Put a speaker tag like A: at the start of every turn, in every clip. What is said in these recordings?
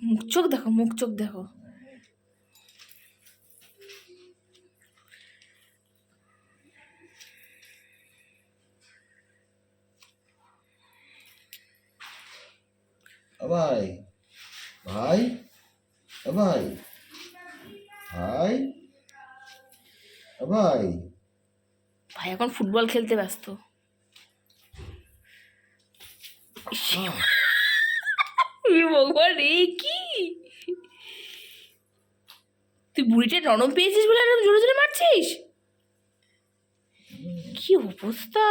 A: মুখ চোখ দেখো, মুখ চোখ দেখো।
B: ভাই ভাই ভাই ভাই ভাই
A: ভাই এখন ফুটবল খেলতে ব্যস্ত। ভগবান রে, কি তুই বুড়িটা নরম পেয়েছিস বলে এরকম জোরে জোরে মারছিস? কি অবস্থা!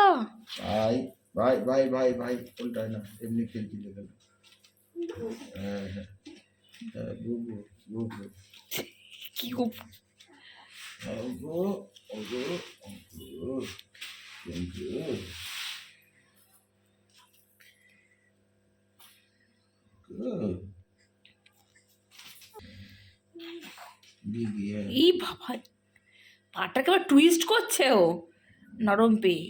B: ভাই ভাই ভাই ভাই ভাই উল্টায় না, এমনি খেলছিল কেন? হ্যাঁ হ্যাঁ হ্যাঁ, বুবু বুবু
A: কি
B: ওগো ওগো ওগো ওগো
A: এই বাবা, পাটাকে আবার টুইস্ট করছে ও নরম পেয়ে।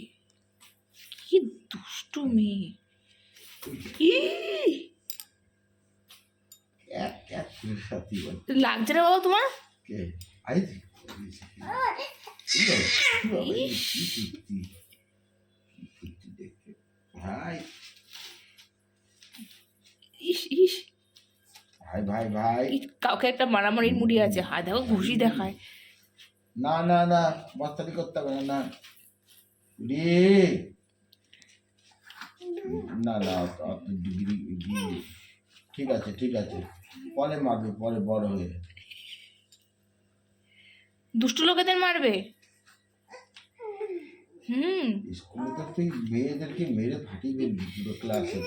A: কি দুষ্টু মেয়ে! লাগছে না বাবা তোমার?
B: ভাই
A: ইস ইস,
B: ভাই ভাই ভাই
A: কাউকে একটা মারামারির মুড়ি আছে, হায় দেখো ঘুষি দেখায়।
B: না না না, মস্তানি করতে হবে না। রে না না, ডিগ্রি ঠিক আছে ঠিক আছে, পরে মারবে, পরে বড় হয়ে।
A: দুষ্টু লোকেদের মারবে?
B: স্কুলে তো তুই মেয়েদেরকে মেরে ফাটিয়ে ফেলবি পুরো ক্লাসের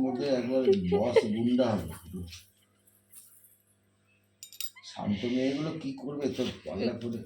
B: মধ্যে একবার বস গুন্ডা হবে পুরো। শান্ত মেয়েগুলো কি করবে তোর পাল্লা করে?